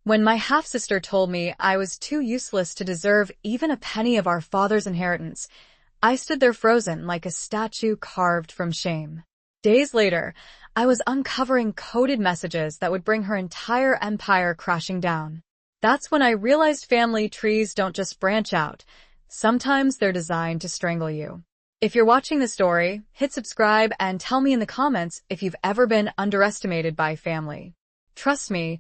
When my half-sister told me I was too useless to deserve even a penny of our father's inheritance, I stood there frozen like a statue carved from shame. Days later, I was uncovering coded messages that would bring her entire empire crashing down. That's when I realized family trees don't just branch out. Sometimes they're designed to strangle you. If you're watching the story, hit subscribe and tell me in the comments if you've ever been underestimated by family. Trust me,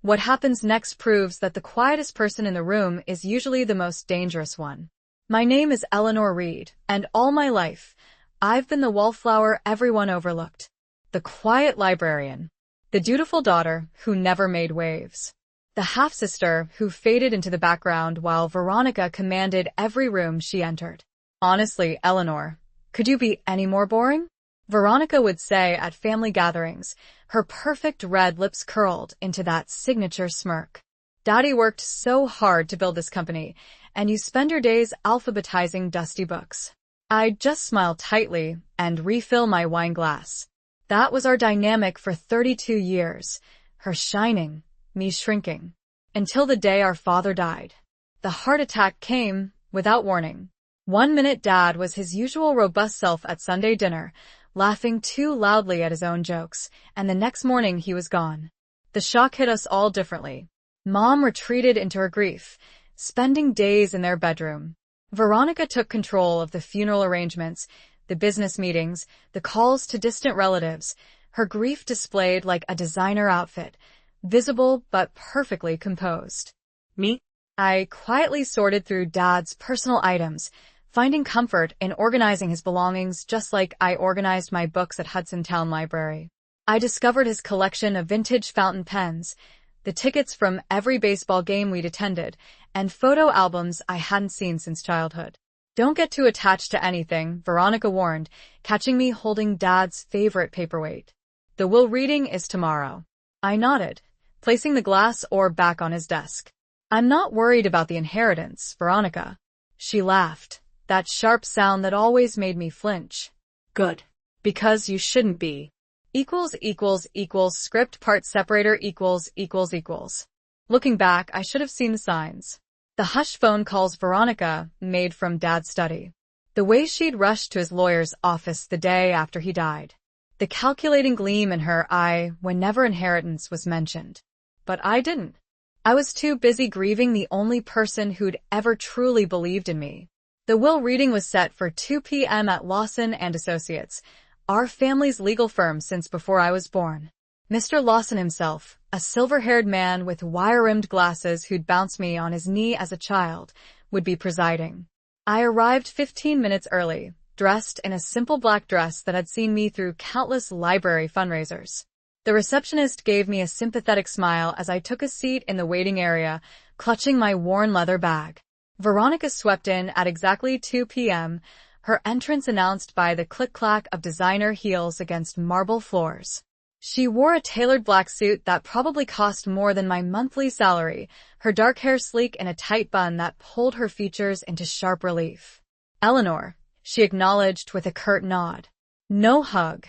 what happens next proves that the quietest person in the room is usually the most dangerous one. My name is Eleanor Reed, and all my life, I've been the wallflower everyone overlooked. The quiet librarian. The dutiful daughter who never made waves. The half-sister who faded into the background while Veronica commanded every room she entered. Honestly, Eleanor, could you be any more boring? Veronica would say at family gatherings, her perfect red lips curled into that signature smirk. Daddy worked so hard to build this company, and you spend your days alphabetizing dusty books. I'd just smile tightly and refill my wine glass. That was our dynamic for 32 years, her shining, me shrinking. Until the day our father died. The heart attack came without warning. 1 minute Dad was his usual robust self at Sunday dinner, laughing too loudly at his own jokes, and the next morning he was gone. The shock hit us all differently. Mom retreated into her grief, spending days in their bedroom. Veronica took control of the funeral arrangements, the business meetings, the calls to distant relatives, her grief displayed like a designer outfit, visible but perfectly composed. Me? I quietly sorted through Dad's personal items, finding comfort in organizing his belongings just like I organized my books at Hudson Town Library. I discovered his collection of vintage fountain pens, the tickets from every baseball game we'd attended, and photo albums I hadn't seen since childhood. Don't get too attached to anything, Veronica warned, catching me holding Dad's favorite paperweight. The will reading is tomorrow. I nodded, placing the glass orb back on his desk. I'm not worried about the inheritance, Veronica. She laughed, that sharp sound that always made me flinch. Good. Because you shouldn't be. Script part separator equals. Looking back, I should have seen the signs. The hush phone calls Veronica made from Dad's study. The way she'd rushed to his lawyer's office the day after he died. The calculating gleam in her eye whenever inheritance was mentioned. But I didn't. I was too busy grieving the only person who'd ever truly believed in me. The will reading was set for 2 p.m. at Lawson & Associates, our family's legal firm since before I was born. Mr. Lawson himself, a silver-haired man with wire-rimmed glasses who'd bounced me on his knee as a child, would be presiding. I arrived 15 minutes early, dressed in a simple black dress that had seen me through countless library fundraisers. The receptionist gave me a sympathetic smile as I took a seat in the waiting area, clutching my worn leather bag. Veronica swept in at exactly 2 p.m., her entrance announced by the click-clack of designer heels against marble floors. She wore a tailored black suit that probably cost more than my monthly salary, her dark hair sleek in a tight bun that pulled her features into sharp relief. Eleanor, she acknowledged with a curt nod. No hug.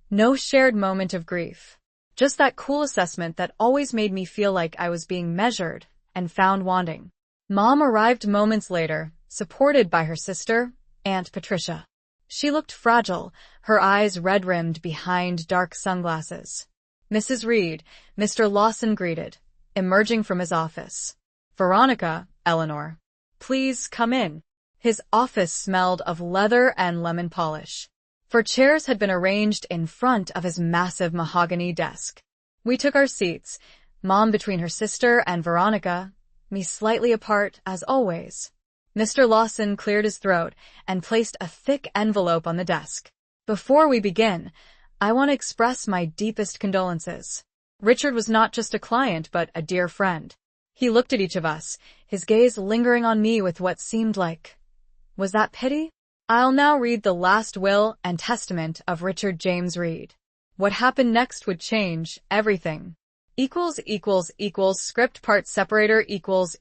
No shared moment of grief. Just that cool assessment that always made me feel like I was being measured and found wanting. Mom arrived moments later, supported by her sister, Aunt Patricia. She looked fragile, her eyes red-rimmed behind dark sunglasses. Mrs. Reed, Mr. Lawson greeted, emerging from his office. Veronica, Eleanor. Please come in. His office smelled of leather and lemon polish. For chairs had been arranged in front of his massive mahogany desk. We took our seats, Mom between her sister and Veronica, me slightly apart as always. Mr. Lawson cleared his throat and placed a thick envelope on the desk. Before we begin, I want to express my deepest condolences. Richard was not just a client but a dear friend. He looked at each of us, his gaze lingering on me with what seemed like, was that pity? I'll now read the last will and testament of Richard James Reed. What happened next would change everything. Script part separator equals.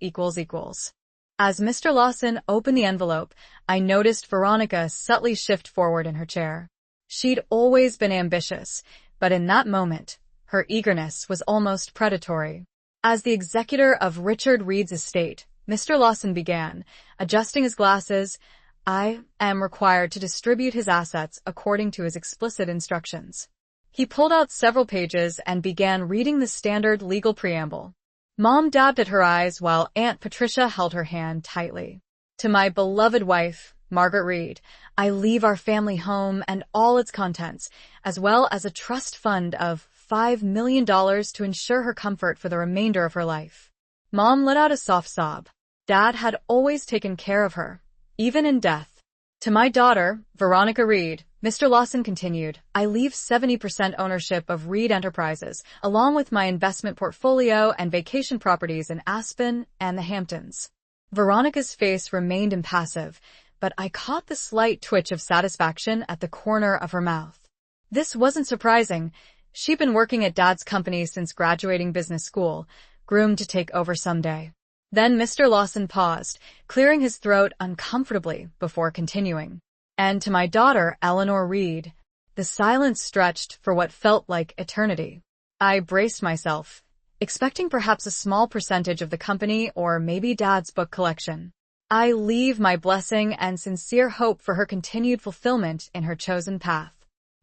As Mr. Lawson opened the envelope, I noticed Veronica subtly shift forward in her chair. She'd always been ambitious, but in that moment, her eagerness was almost predatory. As the executor of Richard Reed's estate, Mr. Lawson began, adjusting his glasses. I am required to distribute his assets according to his explicit instructions. He pulled out several pages and began reading the standard legal preamble. Mom dabbed at her eyes while Aunt Patricia held her hand tightly. To my beloved wife, Margaret Reed, I leave our family home and all its contents, as well as a trust fund of $5 million to ensure her comfort for the remainder of her life. Mom let out a soft sob. Dad had always taken care of her, even in death. To my daughter, Veronica Reed, Mr. Lawson continued, I leave 70% ownership of Reed Enterprises, along with my investment portfolio and vacation properties in Aspen and the Hamptons. Veronica's face remained impassive, but I caught the slight twitch of satisfaction at the corner of her mouth. This wasn't surprising. She'd been working at Dad's company since graduating business school, groomed to take over someday. Then Mr. Lawson paused, clearing his throat uncomfortably before continuing. And to my daughter, Eleanor Reed. The silence stretched for what felt like eternity. I braced myself, expecting perhaps a small percentage of the company or maybe Dad's book collection. I leave my blessing and sincere hope for her continued fulfillment in her chosen path.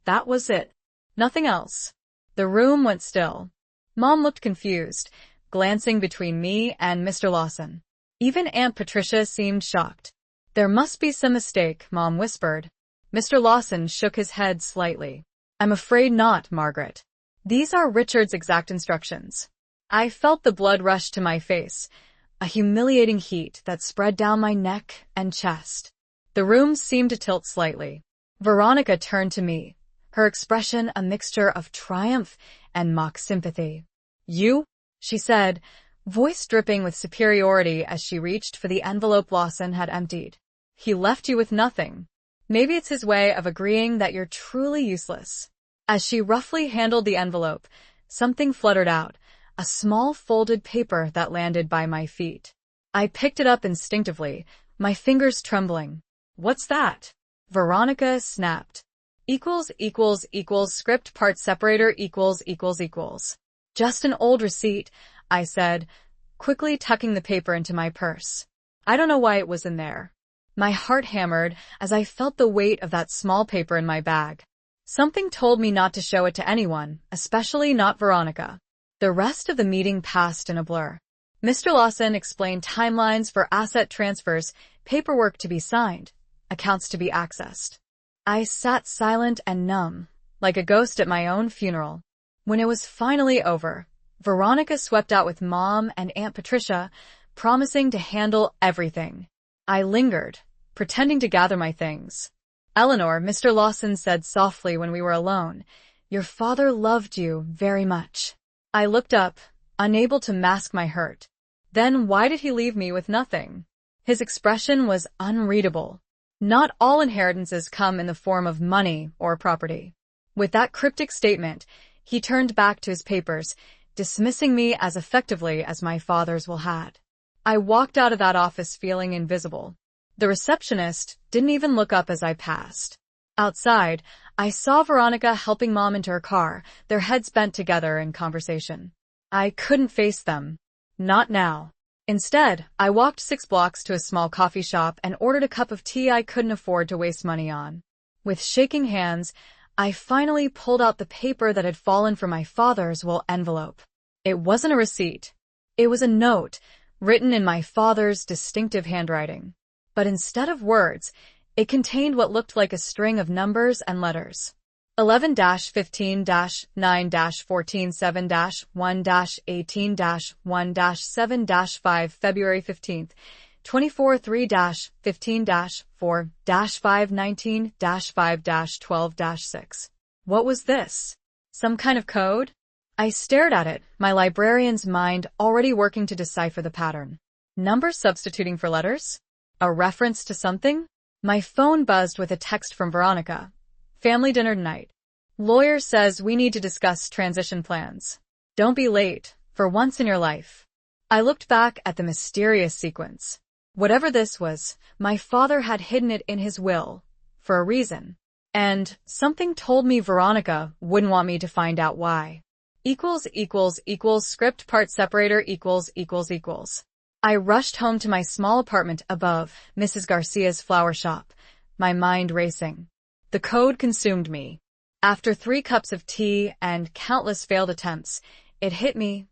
That was it. Nothing else. The room went still. Mom looked confused, glancing between me and Mr. Lawson. Even Aunt Patricia seemed shocked. There must be some mistake, Mom whispered. Mr. Lawson shook his head slightly. I'm afraid not, Margaret. These are Richard's exact instructions. I felt the blood rush to my face, a humiliating heat that spread down my neck and chest. The room seemed to tilt slightly. Veronica turned to me, her expression a mixture of triumph and mock sympathy. You? She said, voice dripping with superiority as she reached for the envelope Lawson had emptied. He left you with nothing. Maybe it's his way of agreeing that you're truly useless. As she roughly handled the envelope, something fluttered out, a small folded paper that landed by my feet. I picked it up instinctively, my fingers trembling. What's that? Veronica snapped. Script part separator ===. Just an old receipt, I said, quickly tucking the paper into my purse. I don't know why it was in there. My heart hammered as I felt the weight of that small paper in my bag. Something told me not to show it to anyone, especially not Veronica. The rest of the meeting passed in a blur. Mr. Lawson explained timelines for asset transfers, paperwork to be signed, accounts to be accessed. I sat silent and numb, like a ghost at my own funeral. When it was finally over, Veronica swept out with Mom and Aunt Patricia, promising to handle everything. I lingered, pretending to gather my things. Eleanor, Mr. Lawson said softly when we were alone, your father loved you very much. I looked up, unable to mask my hurt. Then why did he leave me with nothing? His expression was unreadable. Not all inheritances come in the form of money or property. With that cryptic statement, he turned back to his papers, dismissing me as effectively as my father's will had. I walked out of that office feeling invisible. The receptionist didn't even look up as I passed. Outside, I saw Veronica helping Mom into her car, their heads bent together in conversation. I couldn't face them. Not now. Instead, I walked 6 blocks to a small coffee shop and ordered a cup of tea I couldn't afford to waste money on. With shaking hands, I finally pulled out the paper that had fallen from my father's will envelope. It wasn't a receipt. It was a note, written in my father's distinctive handwriting. But instead of words, it contained what looked like a string of numbers and letters. 11-15-9-14-7-1-18-1-7-5 February 15th, 24-3-15-4-5-19-5-12-6. What was this? Some kind of code? I stared at it, my librarian's mind already working to decipher the pattern. Numbers substituting for letters? A reference to something? My phone buzzed with a text from Veronica. Family dinner tonight. Lawyer says we need to discuss transition plans. Don't be late, for once in your life. I looked back at the mysterious sequence. Whatever this was, my father had hidden it in his will, for a reason. And something told me Veronica wouldn't want me to find out why. Script part separator I rushed home to my small apartment above Mrs. Garcia's flower shop, my mind racing. The code consumed me. After 3 cups of tea and countless failed attempts, it hit me.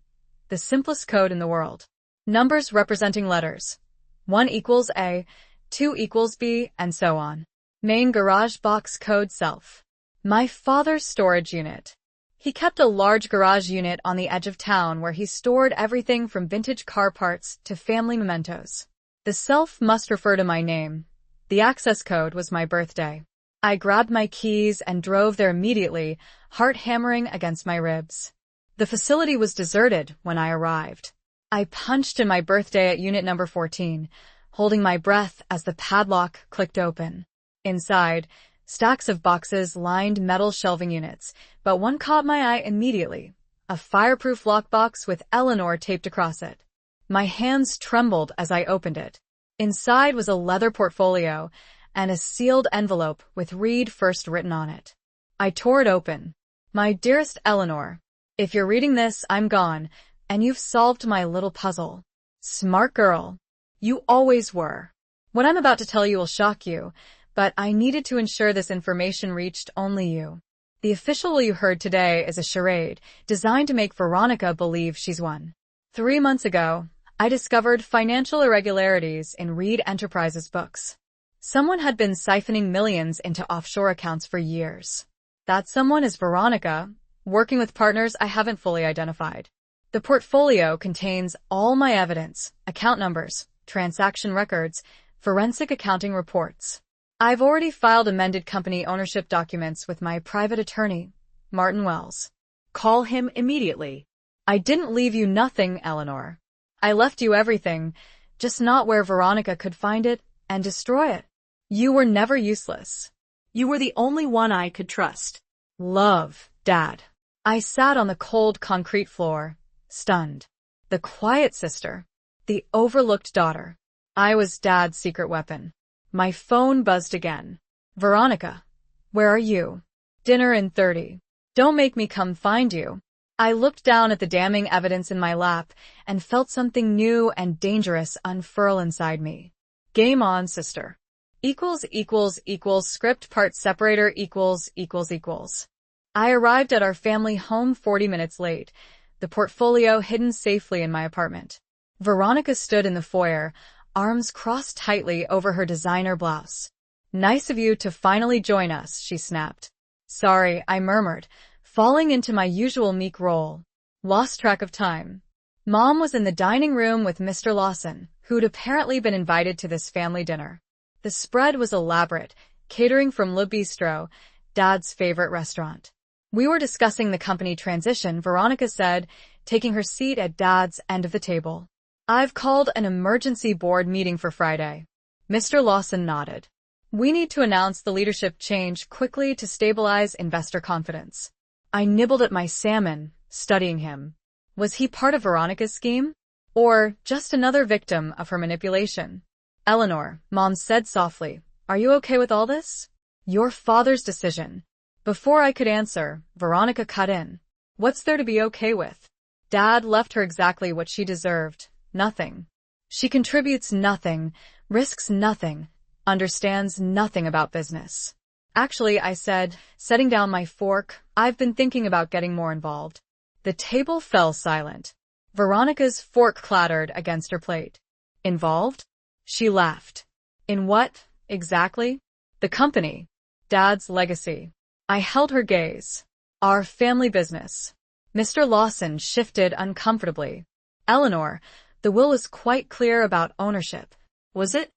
The simplest code in the world. Numbers representing letters. 1 equals A, 2 equals B, and so on. Main garage box code self. My father's storage unit. He kept a large garage unit on the edge of town where he stored everything from vintage car parts to family mementos. The self must refer to my name. The access code was my birthday. I grabbed my keys and drove there immediately, heart hammering against my ribs. The facility was deserted when I arrived. I punched in my birthday at unit number 14, holding my breath as the padlock clicked open. Inside, stacks of boxes lined metal shelving units, but one caught my eye immediately, a fireproof lockbox with Eleanor taped across it. My hands trembled as I opened it. Inside was a leather portfolio and a sealed envelope with "Read First" written on it. I tore it open. My dearest Eleanor, if you're reading this, I'm gone, and you've solved my little puzzle. Smart girl. You always were. What I'm about to tell you will shock you, but I needed to ensure this information reached only you. The official will you heard today is a charade designed to make Veronica believe she's won. 3 months ago, I discovered financial irregularities in Reed Enterprises books. Someone had been siphoning millions into offshore accounts for years. That someone is Veronica, working with partners I haven't fully identified. The portfolio contains all my evidence, account numbers, transaction records, forensic accounting reports. I've already filed amended company ownership documents with my private attorney, Martin Wells. Call him immediately. I didn't leave you nothing, Eleanor. I left you everything, just not where Veronica could find it and destroy it. You were never useless. You were the only one I could trust. Love, Dad. I sat on the cold concrete floor, stunned. The quiet sister. The overlooked daughter. I was Dad's secret weapon. My phone buzzed again. Veronica, where are you? Dinner in 30. Don't make me come find you. I looked down at the damning evidence in my lap and felt something new and dangerous unfurl inside me. Game on, sister. Script part separator I arrived at our family home 40 minutes late, the portfolio hidden safely in my apartment. Veronica stood in the foyer, arms crossed tightly over her designer blouse. Nice of you to finally join us, she snapped. Sorry, I murmured, falling into my usual meek role. Lost track of time. Mom was in the dining room with Mr. Lawson, who'd apparently been invited to this family dinner. The spread was elaborate, catering from Le Bistro, Dad's favorite restaurant. We were discussing the company transition, Veronica said, taking her seat at Dad's end of the table. I've called an emergency board meeting for Friday. Mr. Lawson nodded. We need to announce the leadership change quickly to stabilize investor confidence. I nibbled at my salmon, studying him. Was he part of Veronica's scheme? Or just another victim of her manipulation? Eleanor, Mom said softly, are you okay with all this? Your father's decision. Before I could answer, Veronica cut in. What's there to be okay with? Dad left her exactly what she deserved. Nothing. She contributes nothing, risks nothing, understands nothing about business. Actually, I said, setting down my fork, I've been thinking about getting more involved. The table fell silent. Veronica's fork clattered against her plate. Involved? She laughed. In what, exactly? The company. Dad's legacy. I held her gaze. Our family business. Mr. Lawson shifted uncomfortably. Eleanor, the will was quite clear about ownership. Was it?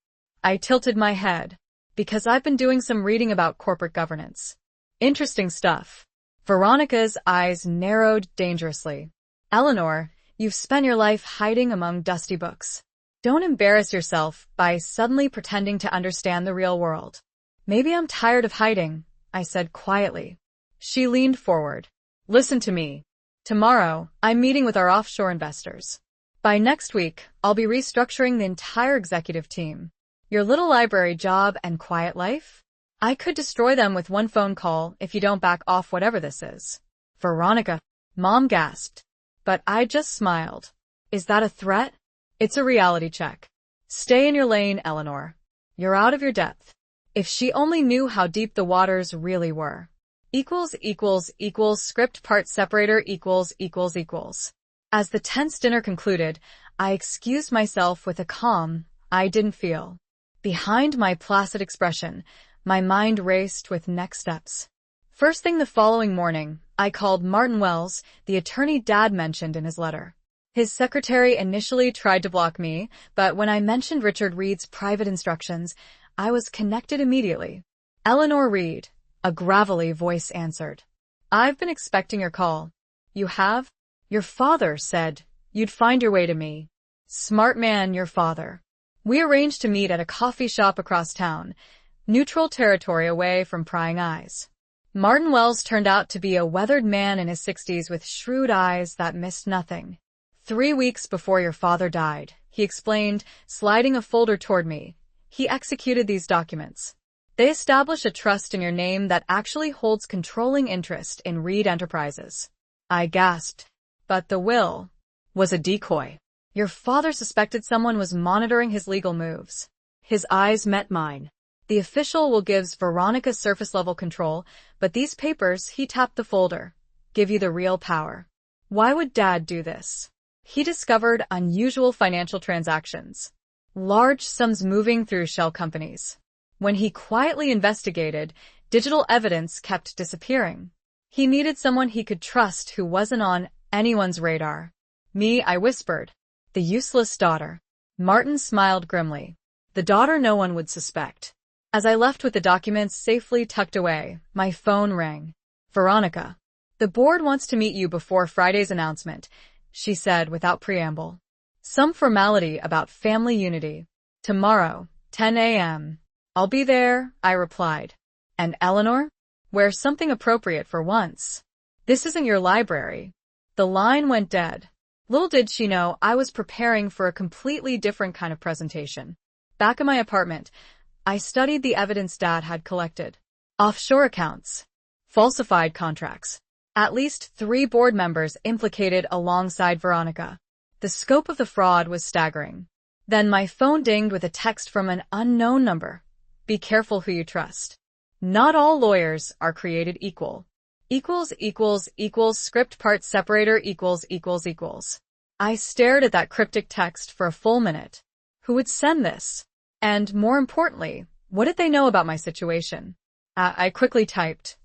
I tilted my head. Because I've been doing some reading about corporate governance. Interesting stuff. Veronica's eyes narrowed dangerously. Eleanor, you've spent your life hiding among dusty books. Don't embarrass yourself by suddenly pretending to understand the real world. Maybe I'm tired of hiding, I said quietly. She leaned forward. Listen to me. Tomorrow, I'm meeting with our offshore investors. By next week, I'll be restructuring the entire executive team. Your little library job and quiet life? I could destroy them with one phone call if you don't back off whatever this is. Veronica. Mom gasped. But I just smiled. Is that a threat? It's a reality check. Stay in your lane, Eleanor. You're out of your depth. If she only knew how deep the waters really were. Script part separator equals. As the tense dinner concluded, I excused myself with a calm I didn't feel. Behind my placid expression, my mind raced with next steps. First thing the following morning, I called Martin Wells, the attorney Dad mentioned in his letter. His secretary initially tried to block me, but when I mentioned Richard Reed's private instructions, I was connected immediately. Eleanor Reed, a gravelly voice answered. I've been expecting your call. You have? Your father said you'd find your way to me. Smart man, your father. We arranged to meet at a coffee shop across town, neutral territory away from prying eyes. Martin Wells turned out to be a weathered man in his 60s with shrewd eyes that missed nothing. 3 weeks before your father died, he explained, sliding a folder toward me. He executed these documents. They establish a trust in your name that actually holds controlling interest in Reed Enterprises. I gasped. But the will was a decoy. Your father suspected someone was monitoring his legal moves. His eyes met mine. The official will gives Veronica surface-level control, but these papers, he tapped the folder, give you the real power. Why would Dad do this? He discovered unusual financial transactions. Large sums moving through shell companies. When he quietly investigated, digital evidence kept disappearing. He needed someone he could trust who wasn't on anyone's radar. Me, I whispered. The useless daughter. Martin smiled grimly. The daughter no one would suspect. As I left with the documents safely tucked away, my phone rang. Veronica. The board wants to meet you before Friday's announcement, she said without preamble. Some formality about family unity. Tomorrow, 10 a.m. I'll be there, I replied. And Eleanor? Wear something appropriate for once. This isn't your library. The line went dead. Little did she know I was preparing for a completely different kind of presentation. Back in my apartment, I studied the evidence Dad had collected. Offshore accounts. Falsified contracts. At least 3 board members implicated alongside Veronica. The scope of the fraud was staggering. Then my phone dinged with a text from an unknown number. Be careful who you trust. Not all lawyers are created equal. Script part separator equals. I stared at that cryptic text for a full minute. Who would send this? And more importantly, what did they know about my situation? I quickly typed,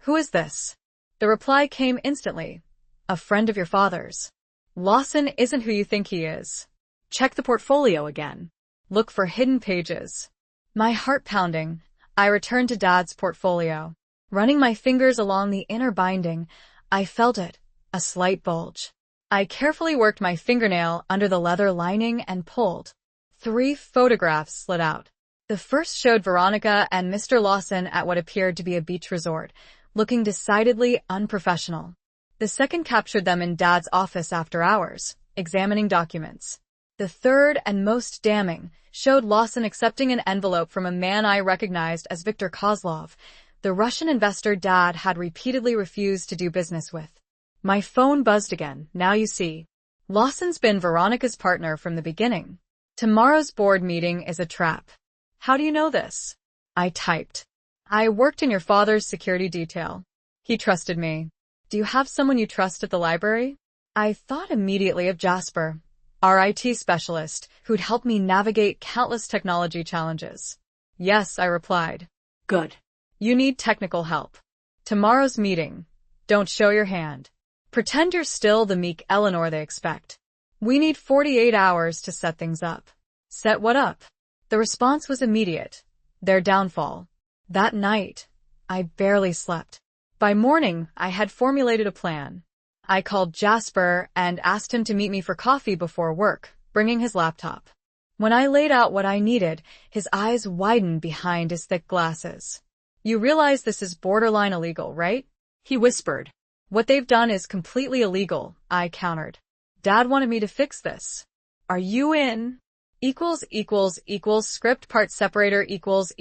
"Who is this?" The reply came instantly. "A friend of your father's. Lawson isn't who you think he is. Check the portfolio again. Look for hidden pages." My heart pounding, I returned to Dad's portfolio. Running my fingers along the inner binding, I felt it, a slight bulge. I carefully worked my fingernail under the leather lining and pulled. 3 photographs slid out. The first showed Veronica and Mr. Lawson at what appeared to be a beach resort, looking decidedly unprofessional. The second captured them in Dad's office after hours, examining documents. The third, and most damning, showed Lawson accepting an envelope from a man I recognized as Viktor Kozlov, the Russian investor Dad had repeatedly refused to do business with. My phone buzzed again. Now you see. Lawson's been Veronica's partner from the beginning. Tomorrow's board meeting is a trap. How do you know this? I typed. I worked in your father's security detail. He trusted me. Do you have someone you trust at the library? I thought immediately of Jasper, our IT specialist, who'd helped me navigate countless technology challenges. Yes, I replied. Good. You need technical help. Tomorrow's meeting. Don't show your hand. Pretend you're still the meek Eleanor they expect. We need 48 hours to set things up. Set what up? The response was immediate. Their downfall. That night, I barely slept. By morning, I had formulated a plan. I called Jasper and asked him to meet me for coffee before work, bringing his laptop. When I laid out what I needed, his eyes widened behind his thick glasses. You realize this is borderline illegal, right? He whispered. What they've done is completely illegal, I countered. Dad wanted me to fix this. Are you in? Script part separator equals.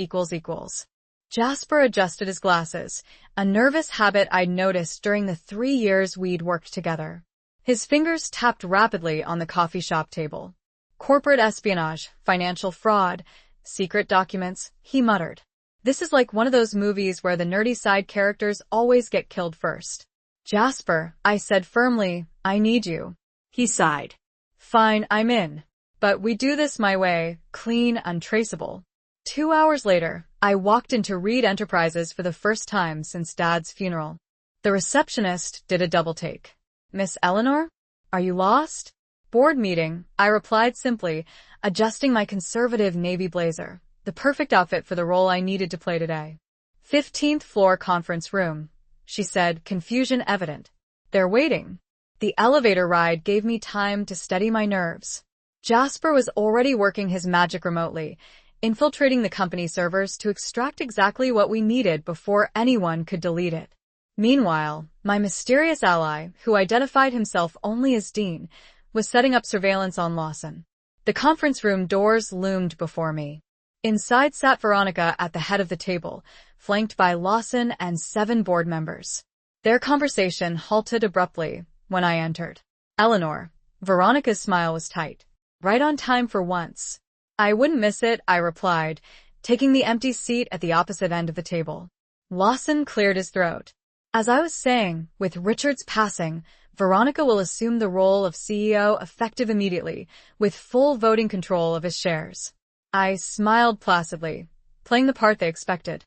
Jasper adjusted his glasses, a nervous habit I'd noticed during the 3 years we'd worked together. His fingers tapped rapidly on the coffee shop table. Corporate espionage, financial fraud, secret documents, he muttered. This is like one of those movies where the nerdy side characters always get killed first. Jasper, I said firmly, I need you. He sighed. Fine, I'm in. But we do this my way, clean, untraceable. 2 hours later, I walked into Reed Enterprises for the first time since Dad's funeral. The receptionist did a double take. Miss Eleanor? Are you lost? Board meeting, I replied simply, adjusting my conservative navy blazer, the perfect outfit for the role I needed to play today. 15th floor conference room, she said, confusion evident. They're waiting. The elevator ride gave me time to steady my nerves. Jasper was already working his magic remotely, infiltrating the company servers to extract exactly what we needed before anyone could delete it. Meanwhile, my mysterious ally, who identified himself only as Dean, was setting up surveillance on Lawson. The conference room doors loomed before me. Inside sat Veronica at the head of the table, flanked by Lawson and 7 board members. Their conversation halted abruptly when I entered. Eleanor. Veronica's smile was tight. Right on time for once. I wouldn't miss it, I replied, taking the empty seat at the opposite end of the table. Lawson cleared his throat. As I was saying, with Richard's passing, Veronica will assume the role of CEO effective immediately, with full voting control of his shares. I smiled placidly, playing the part they expected.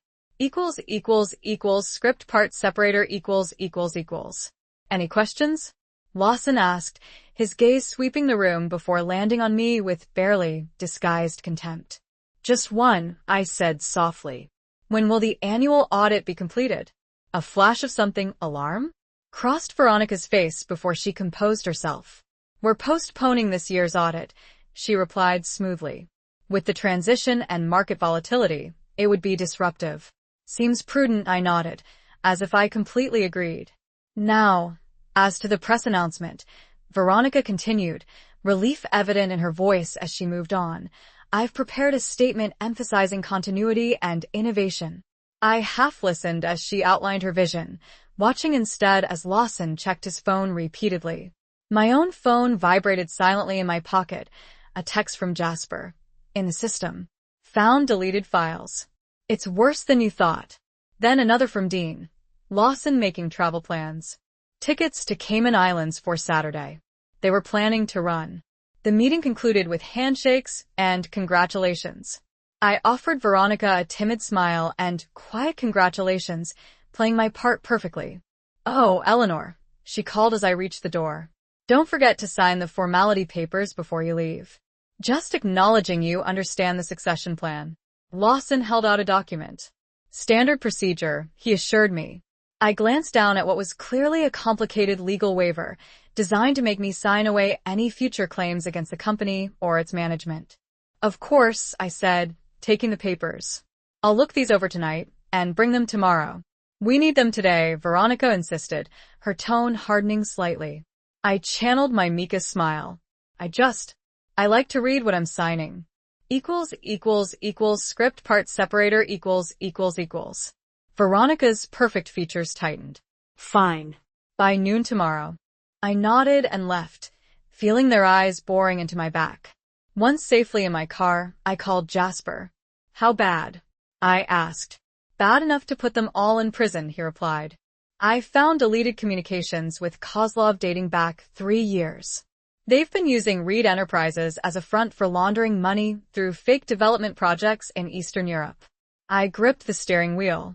Script part separator ===. Any questions? Lawson asked, his gaze sweeping the room before landing on me with barely disguised contempt. Just one, I said softly. When will the annual audit be completed? A flash of something, alarm? Crossed Veronica's face before she composed herself. We're postponing this year's audit, she replied smoothly. With the transition and market volatility, it would be disruptive. Seems prudent, I nodded, as if I completely agreed. Now, as to the press announcement, Veronica continued, relief evident in her voice as she moved on. I've prepared a statement emphasizing continuity and innovation. I half-listened as she outlined her vision, watching instead as Lawson checked his phone repeatedly. My own phone vibrated silently in my pocket, a text from Jasper. In the system. Found deleted files. It's worse than you thought. Then another from Dean. Lawson making travel plans. Tickets to Cayman Islands for Saturday. They were planning to run. The meeting concluded with handshakes and congratulations. I offered Veronica a timid smile and quiet congratulations, playing my part perfectly. Oh, Eleanor, she called as I reached the door. Don't forget to sign the formality papers before you leave. Just acknowledging you understand the succession plan. Lawson held out a document. Standard procedure, he assured me. I glanced down at what was clearly a complicated legal waiver, designed to make me sign away any future claims against the company or its management. Of course, I said, taking the papers. I'll look these over tonight and bring them tomorrow. We need them today, Veronica insisted, her tone hardening slightly. I channeled my meekest smile. I like to read what I'm signing. Script part separator ===. Veronica's perfect features tightened. Fine. By noon tomorrow. I nodded and left, feeling their eyes boring into my back. Once safely in my car, I called Jasper. How bad? I asked. Bad enough to put them all in prison, he replied. I found deleted communications with Kozlov dating back 3 years. They've been using Reed Enterprises as a front for laundering money through fake development projects in Eastern Europe. I gripped the steering wheel.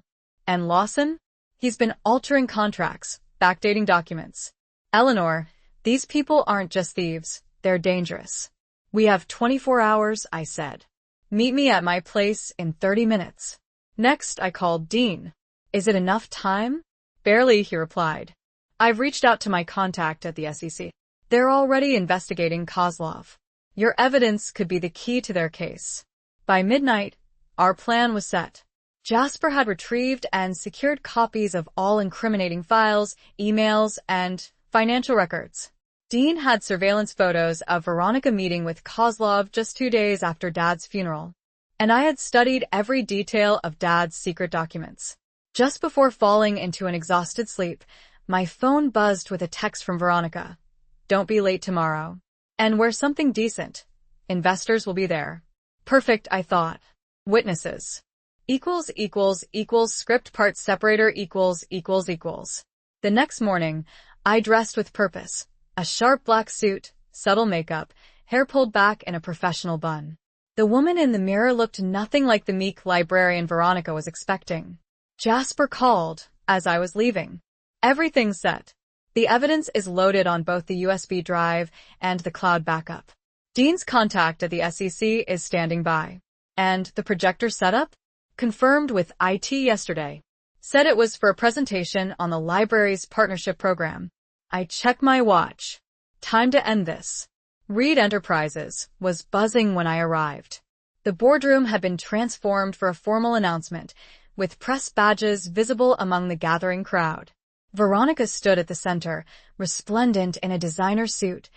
And Lawson? He's been altering contracts, backdating documents. Eleanor, these people aren't just thieves, they're dangerous. We have 24 hours, I said. Meet me at my place in 30 minutes. Next, I called Dean. Is it enough time? Barely, he replied. I've reached out to my contact at the SEC. They're already investigating Kozlov. Your evidence could be the key to their case. By midnight, our plan was set. Jasper had retrieved and secured copies of all incriminating files, emails, and financial records. Dean had surveillance photos of Veronica meeting with Kozlov just 2 days after Dad's funeral. and I had studied every detail of Dad's secret documents. Just before falling into an exhausted sleep, my phone buzzed with a text from Veronica. Don't be late tomorrow. And wear something decent. Investors will be there. Perfect, I thought. Witnesses. Script parts separator The next morning, I dressed with purpose. A sharp black suit, subtle makeup, hair pulled back in a professional bun. The woman in the mirror looked nothing like the meek librarian Veronica was expecting. Jasper called, as I was leaving. Everything's set. The evidence is loaded on both the USB drive and the cloud backup. Dean's contact at the SEC is standing by. And the projector setup? Confirmed with IT yesterday. Said it was for a presentation on the library's partnership program. I check my watch. Time to end this. Reed Enterprises was buzzing when I arrived. The boardroom had been transformed for a formal announcement, with press badges visible among the gathering crowd. Veronica stood at the center, resplendent in a designer suit,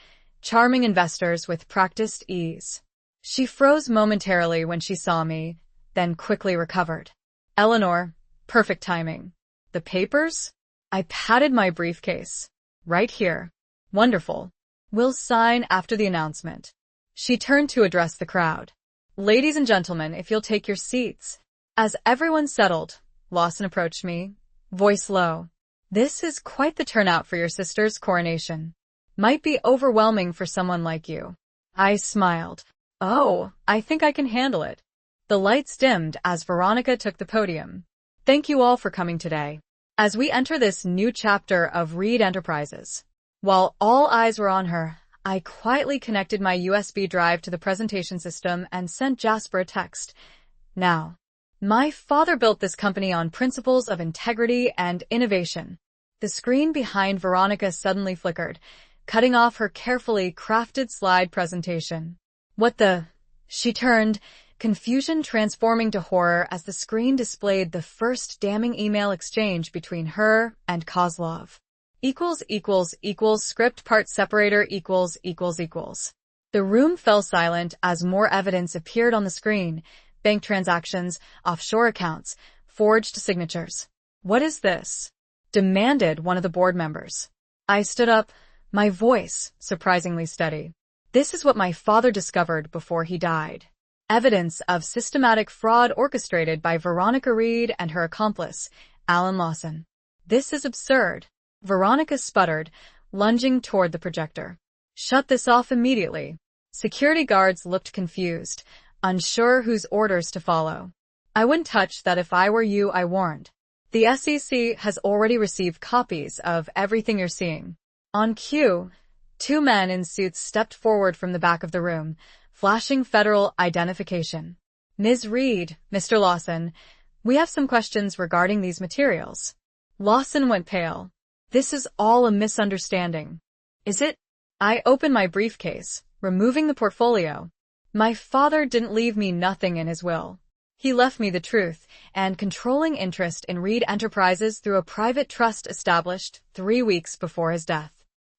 charming investors with practiced ease. She froze momentarily when she saw me, then quickly recovered. Eleanor, perfect timing. The papers? I patted my briefcase. Right here. Wonderful. We'll sign after the announcement. She turned to address the crowd. Ladies and gentlemen, if you'll take your seats. As everyone settled, Lawson approached me, voice low. This is quite the turnout for your sister's coronation. Might be overwhelming for someone like you. I smiled. Oh, I think I can handle it. The lights dimmed as Veronica took the podium. Thank you all for coming today. As we enter this new chapter of Reed Enterprises. While all eyes were on her, I quietly connected my USB drive to the presentation system and sent Jasper a text. Now. My father built this company on principles of integrity and innovation. The screen behind Veronica suddenly flickered, cutting off her carefully crafted slide presentation. What the? She turned, confusion transforming to horror as the screen displayed the first damning email exchange between her and Kozlov. Script part separator . The room fell silent as more evidence appeared on the screen. Bank transactions, offshore accounts, forged signatures. What is this? Demanded one of the board members. I stood up, my voice surprisingly steady. This is what my father discovered before he died. Evidence of systematic fraud orchestrated by Veronica Reed and her accomplice, Alan Lawson. This is absurd. Veronica sputtered, lunging toward the projector. Shut this off immediately. Security guards looked confused, unsure whose orders to follow. I wouldn't touch that if I were you, I warned. The SEC has already received copies of everything you're seeing. On cue, two men in suits stepped forward from the back of the room, flashing federal identification. Ms. Reed, Mr. Lawson, we have some questions regarding these materials. Lawson went pale. This is all a misunderstanding. Is it? I opened my briefcase, removing the portfolio. My father didn't leave me nothing in his will. He left me the truth and controlling interest in Reed Enterprises through a private trust established 3 weeks before his death.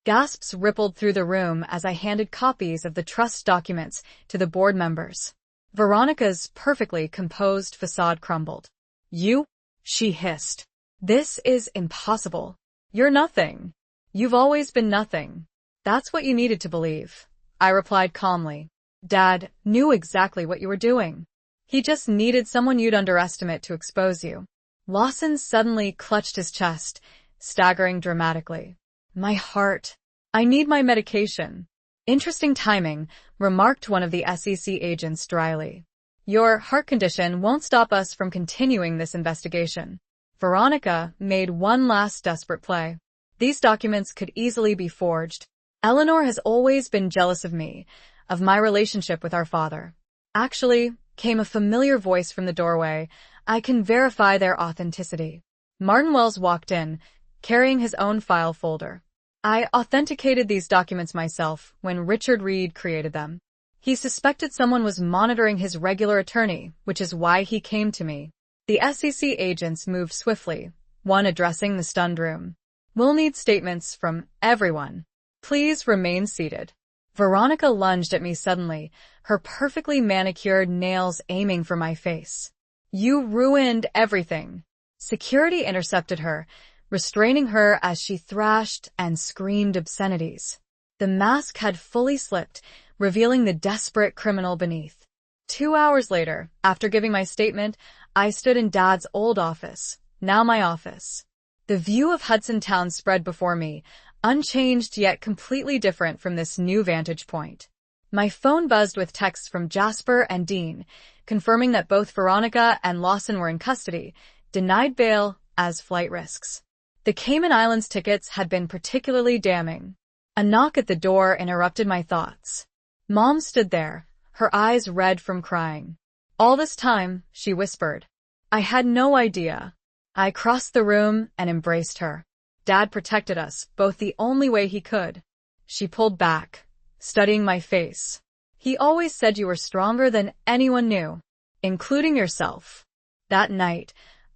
Gasps rippled through the room as I handed copies of the trust documents to the board members. Veronica's perfectly composed facade crumbled. You? She hissed. This is impossible. You're nothing. You've always been nothing. That's what you needed to believe. I replied calmly. Dad knew exactly what you were doing. He just needed someone you'd underestimate to expose you. Lawson suddenly clutched his chest, staggering dramatically. My heart. I need my medication. Interesting timing, remarked one of the SEC agents dryly. Your heart condition won't stop us from continuing this investigation. Veronica made one last desperate play. These documents could easily be forged. Eleanor has always been jealous of me, of my relationship with our father. Actually, came a familiar voice from the doorway. I can verify their authenticity. Martin Wells walked in, carrying his own file folder. I authenticated these documents myself when Richard Reed created them. He suspected someone was monitoring his regular attorney, which is why he came to me. The SEC agents moved swiftly, one addressing the stunned room. We'll need statements from everyone. Please remain seated. Veronica lunged at me suddenly, her perfectly manicured nails aiming for my face. "You ruined everything." Security intercepted her, restraining her as she thrashed and screamed obscenities. The mask had fully slipped, revealing the desperate criminal beneath. 2 hours later, after giving my statement, I stood in Dad's old office, now my office. The view of Hudson Town spread before me, unchanged yet completely different from this new vantage point. My phone buzzed with texts from Jasper and Dean, confirming that both Veronica and Lawson were in custody, denied bail as flight risks. The Cayman Islands tickets had been particularly damning. A knock at the door interrupted my thoughts. Mom stood there, her eyes red from crying. "All this time," she whispered. I had no idea. I crossed the room and embraced her. "Dad protected us, both the only way he could." She pulled back, studying my face. "He always said you were stronger than anyone knew, including yourself." That night,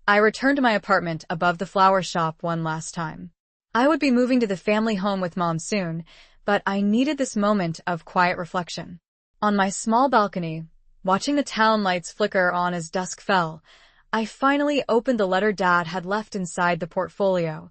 I returned to my apartment above the flower shop one last time. I would be moving to the family home with Mom soon, but I needed this moment of quiet reflection. On my small balcony, watching the town lights flicker on as dusk fell, I finally opened the letter Dad had left inside the portfolio,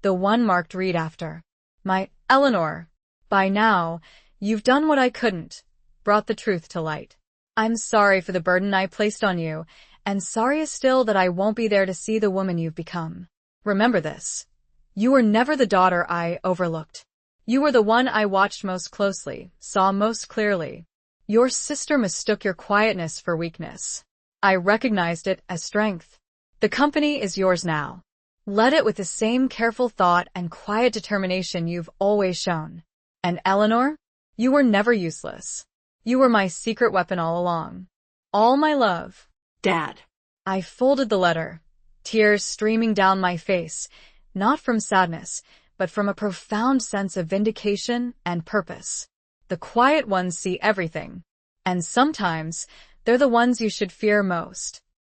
the one marked read after. "My Eleanor, by now, you've done what I couldn't, brought the truth to light. I'm sorry for the burden I placed on you, and sorrier still that I won't be there to see the woman you've become. Remember this. You were never the daughter I overlooked. You were the one I watched most closely, saw most clearly. Your sister mistook your quietness for weakness. I recognized it as strength. The company is yours now. Lead it with the same careful thought and quiet determination you've always shown. And Eleanor, you were never useless. You were my secret weapon all along. All my love, Dad." I folded the letter, tears streaming down my face, not from sadness, but from a profound sense of vindication and purpose. The quiet ones see everything, and sometimes they're the ones you should fear most.